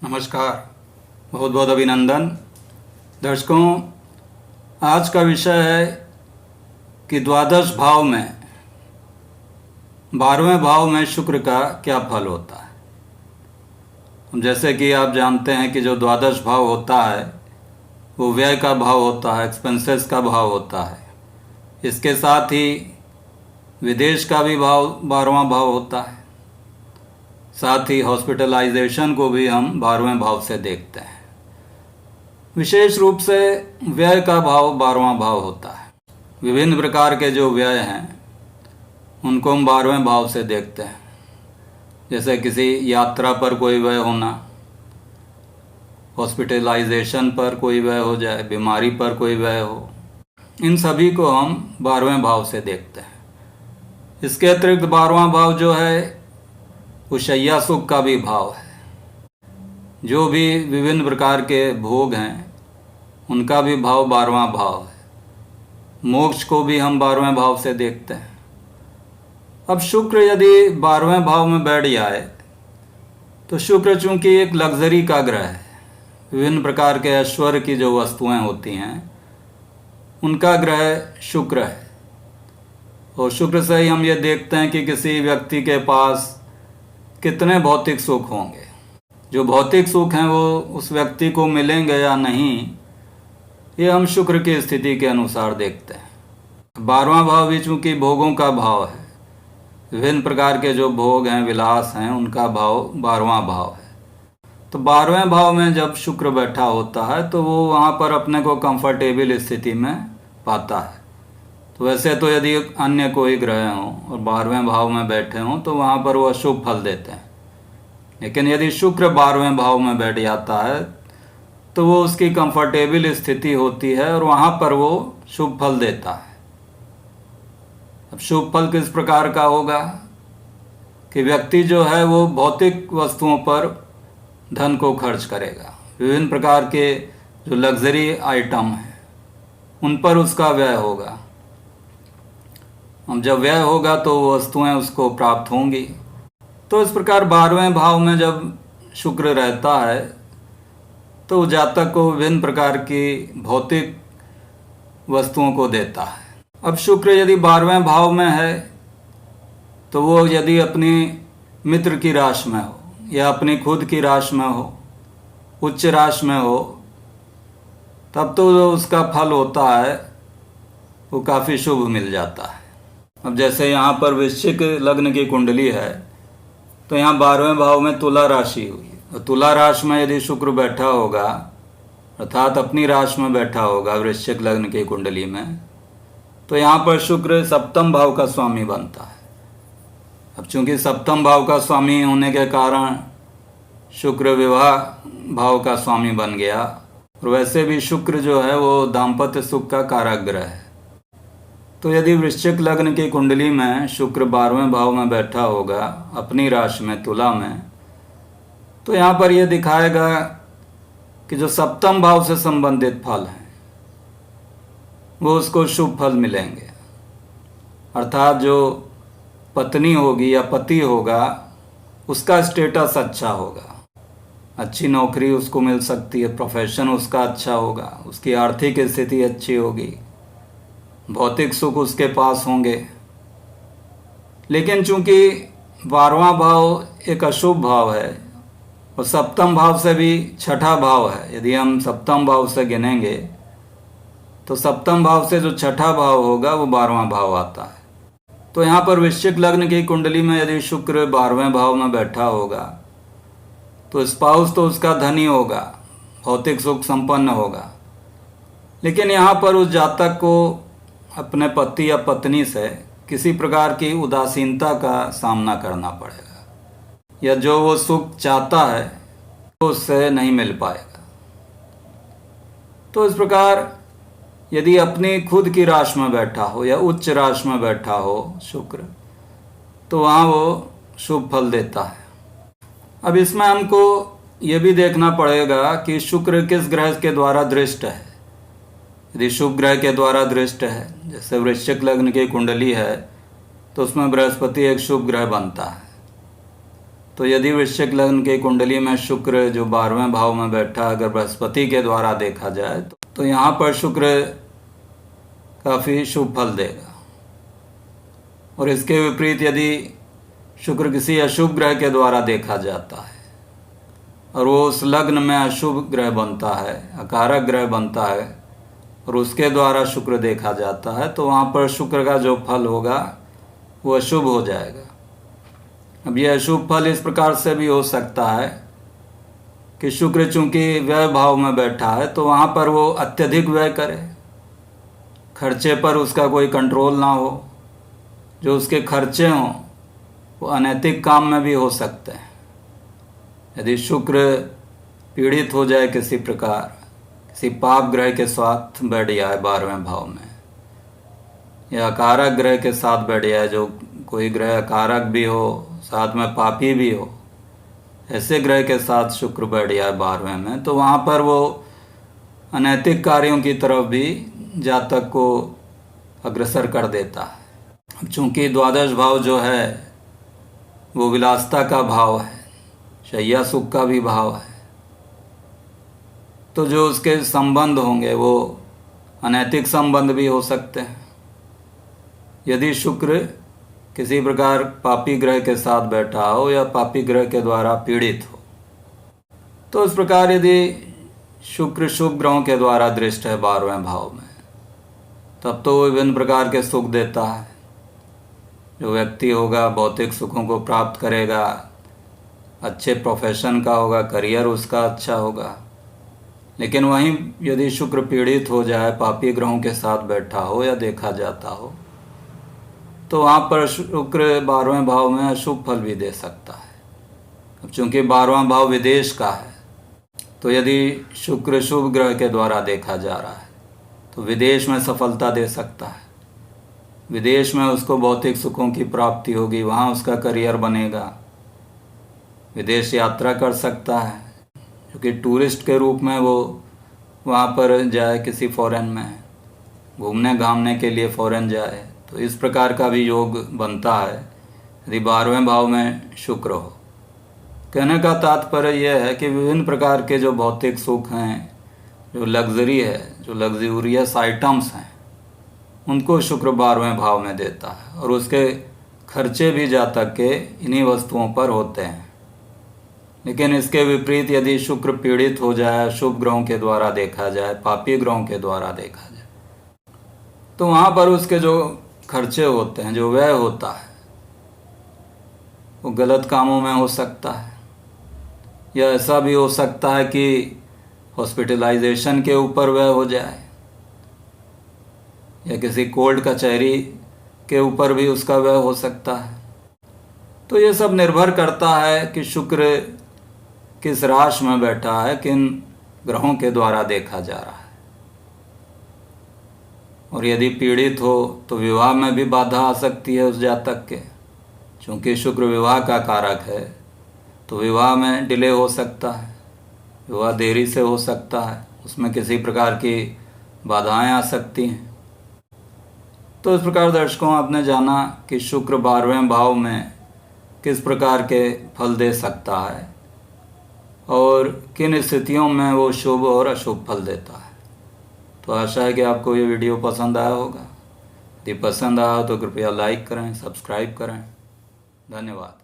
नमस्कार, बहुत बहुत अभिनंदन। दर्शकों, आज का विषय है कि द्वादश भाव में 12वें भाव में शुक्र का क्या फल होता है। जैसे कि आप जानते हैं कि जो द्वादश भाव होता है वो व्यय का भाव होता है, एक्सपेंसेस का भाव होता है। इसके साथ ही विदेश का भी भाव 12वां भाव होता है। साथ ही हॉस्पिटलाइजेशन को भी हम 12वें भाव से देखते हैं। विशेष रूप से व्यय का भाव 12वां भाव होता है। विभिन्न प्रकार के जो व्यय हैं उनको हम 12वें भाव से देखते हैं। जैसे किसी यात्रा पर कोई व्यय होना, हॉस्पिटलाइजेशन पर कोई व्यय हो जाए, बीमारी पर कोई व्यय हो, इन सभी को हम 12वें भाव से देखते हैं। इसके अतिरिक्त 12वां भाव जो है वो शय्या सुख का भी भाव है। जो भी विभिन्न प्रकार के भोग हैं उनका भी भाव 12वां भाव है। मोक्ष को भी हम 12वें भाव से देखते हैं। अब शुक्र यदि 12वें भाव में बैठ जाए तो शुक्र चूंकि एक लग्जरी का ग्रह है, विभिन्न प्रकार के ऐश्वर्य की जो वस्तुएं होती हैं उनका ग्रह शुक्र है। और शुक्र से ही हम ये देखते हैं कि किसी व्यक्ति के पास कितने भौतिक सुख होंगे। जो भौतिक सुख हैं वो उस व्यक्ति को मिलेंगे या नहीं, ये हम शुक्र की स्थिति के अनुसार देखते हैं। 12वां भाव भी चूंकि भोगों का भाव है, विभिन्न प्रकार के जो भोग हैं, विलास हैं, उनका भाव 12वां भाव है। तो 12वें भाव में जब शुक्र बैठा होता है तो वो वहाँ पर अपने को कंफर्टेबल स्थिति में पाता है। तो वैसे तो यदि अन्य कोई ग्रह हों और 12वें भाव में बैठे हों तो वहाँ पर वो अशुभ फल देते हैं। लेकिन यदि शुक्र 12वें भाव में बैठ जाता है तो वो उसकी कंफर्टेबल स्थिति होती है और वहाँ पर वो शुभ फल देता है। अब शुभ फल किस प्रकार का होगा कि व्यक्ति जो है वो भौतिक वस्तुओं पर धन को खर्च करेगा। विभिन्न प्रकार के जो लग्जरी आइटम हैं उन पर उसका व्यय होगा। हम जब व्यय होगा तो वो वस्तुएं उसको प्राप्त होंगी। तो इस प्रकार 12वें भाव में जब शुक्र रहता है तो जातक को विभिन्न प्रकार की भौतिक वस्तुओं को देता है। अब शुक्र यदि 12वें भाव में है तो वो यदि अपनी मित्र की राशि में हो या अपनी खुद की राशि में हो, उच्च राशि में हो, तब तो जो उसका फल होता है वो काफ़ी शुभ मिल जाता है। अब जैसे यहाँ पर वृश्चिक लग्न की कुंडली है तो यहाँ 12वें भाव में तुला राशि हुई। और तुला राशि में यदि शुक्र बैठा होगा, अर्थात अपनी राशि में बैठा होगा वृश्चिक लग्न की कुंडली में, तो यहाँ पर शुक्र सप्तम भाव का स्वामी बनता है। अब चूंकि सप्तम भाव का स्वामी होने के कारण शुक्र विवाह भाव का स्वामी बन गया। और वैसे भी शुक्र जो है वो दाम्पत्य सुख का कारक ग्रह है। तो यदि वृश्चिक लग्न की कुंडली में शुक्र 12वें भाव में बैठा होगा अपनी राशि में तुला में, तो यहाँ पर यह दिखाएगा कि जो सप्तम भाव से संबंधित फल हैं वो उसको शुभ फल मिलेंगे। अर्थात जो पत्नी होगी या पति होगा उसका स्टेटस अच्छा होगा, अच्छी नौकरी उसको मिल सकती है, प्रोफेशन उसका अच्छा होगा, उसकी आर्थिक स्थिति अच्छी होगी, भौतिक सुख उसके पास होंगे। लेकिन चूंकि 12वां भाव एक अशुभ भाव है और सप्तम भाव से भी छठा भाव है, यदि हम सप्तम भाव से गिनेंगे तो सप्तम भाव से जो छठा भाव होगा वो 12वां भाव आता है। तो यहाँ पर वृश्चिक लग्न की कुंडली में यदि शुक्र 12वें भाव में बैठा होगा तो स्पाउस तो उसका धनी होगा, भौतिक सुख संपन्न होगा। लेकिन यहाँ पर उस जातक को अपने पति या पत्नी से किसी प्रकार की उदासीनता का सामना करना पड़ेगा, या जो वो सुख चाहता है तो उससे नहीं मिल पाएगा। तो इस प्रकार यदि अपनी खुद की राशि में बैठा हो या उच्च राशि में बैठा हो शुक्र, तो वहाँ वो शुभ फल देता है। अब इसमें हमको ये भी देखना पड़ेगा कि शुक्र किस ग्रह के द्वारा दृष्ट है। यदि शुभ ग्रह के द्वारा दृष्ट है, जैसे वृश्चिक लग्न की कुंडली है तो उसमें बृहस्पति एक शुभ ग्रह बनता है। तो यदि वृश्चिक लग्न की कुंडली में शुक्र जो 12वें भाव में बैठा अगर बृहस्पति के द्वारा देखा जाए तो यहाँ पर शुक्र काफ़ी शुभ फल देगा। और इसके विपरीत यदि शुक्र किसी अशुभ ग्रह के द्वारा देखा जाता है और वो उस लग्न में अशुभ ग्रह बनता है, अकारक ग्रह बनता है और उसके द्वारा शुक्र देखा जाता है, तो वहाँ पर शुक्र का जो फल होगा वो अशुभ हो जाएगा। अब यह अशुभ फल इस प्रकार से भी हो सकता है कि शुक्र चूंकि व्यय भाव में बैठा है तो वहाँ पर वो अत्यधिक व्यय करे, खर्चे पर उसका कोई कंट्रोल ना हो, जो उसके खर्चे हों वो अनैतिक काम में भी हो सकते हैं। यदि शुक्र पीड़ित हो जाए किसी प्रकार, किसी पाप ग्रह के साथ बैठ जाए 12वें भाव में, या अकारक ग्रह के साथ बैठ जाए, जो कोई ग्रह अकारक भी हो साथ में पापी भी हो, ऐसे ग्रह के साथ शुक्र बैठ जाए 12वें में, तो वहाँ पर वो अनैतिक कार्यों की तरफ भी जातक को अग्रसर कर देता है। चूँकि द्वादश भाव जो है वो विलासिता का भाव है, शैया सुख का भी भाव है, तो जो उसके संबंध होंगे वो अनैतिक संबंध भी हो सकते हैं। यदि शुक्र किसी प्रकार पापी ग्रह के साथ बैठा हो या पापी ग्रह के द्वारा पीड़ित हो, तो इस प्रकार यदि शुक्र शुभ ग्रहों के द्वारा दृष्ट है 12वें भाव में, तब तो वो विभिन्न प्रकार के सुख देता है। जो व्यक्ति होगा भौतिक सुखों को प्राप्त करेगा, अच्छे प्रोफेशन का होगा, करियर उसका अच्छा होगा। लेकिन वहीं यदि शुक्र पीड़ित हो जाए, पापी ग्रहों के साथ बैठा हो या देखा जाता हो, तो वहाँ पर शुक्र 12वें भाव में अशुभ फल भी दे सकता है। अब चूँकि 12वां भाव विदेश का है, तो यदि शुक्र शुभ ग्रह के द्वारा देखा जा रहा है तो विदेश में सफलता दे सकता है। विदेश में उसको भौतिक सुखों की प्राप्ति होगी, वहाँ उसका करियर बनेगा, विदेश यात्रा कर सकता है, क्योंकि टूरिस्ट के रूप में वो वहाँ पर जाए, किसी फॉरेन में घूमने घामने के लिए फॉरेन जाए, तो इस प्रकार का भी योग बनता है यदि 12वें भाव में शुक्र हो। कहने का तात्पर्य यह है कि विभिन्न प्रकार के जो भौतिक सुख हैं, जो लग्जरी है, जो लग्जूरियस आइटम्स हैं, उनको शुक्र 12वें भाव में देता है और उसके खर्चे भी जातक के इन्हीं वस्तुओं पर होते हैं। लेकिन इसके विपरीत यदि शुक्र पीड़ित हो जाए, शुभ ग्रहों के द्वारा देखा जाए, पापी ग्रहों के द्वारा देखा जाए, तो वहाँ पर उसके जो खर्चे होते हैं, जो व्यय होता है, वो गलत कामों में हो सकता है, या ऐसा भी हो सकता है कि हॉस्पिटलाइजेशन के ऊपर व्यय हो जाए, या किसी कोर्ट कचहरी के ऊपर भी उसका व्यय हो सकता है। तो ये सब निर्भर करता है कि शुक्र किस राशि में बैठा है, किन ग्रहों के द्वारा देखा जा रहा है। और यदि पीड़ित हो तो विवाह में भी बाधा आ सकती है उस जातक के, क्योंकि शुक्र विवाह का कारक है, तो विवाह में डिले हो सकता है, विवाह देरी से हो सकता है, उसमें किसी प्रकार की बाधाएं आ सकती हैं। तो इस प्रकार दर्शकों, आपने जाना कि शुक्र 12वें भाव में किस प्रकार के फल दे सकता है और किन स्थितियों में वो शुभ और अशुभ फल देता है। तो आशा है कि आपको ये वीडियो पसंद आया होगा। यदि पसंद आया तो कृपया लाइक करें, सब्सक्राइब करें। धन्यवाद।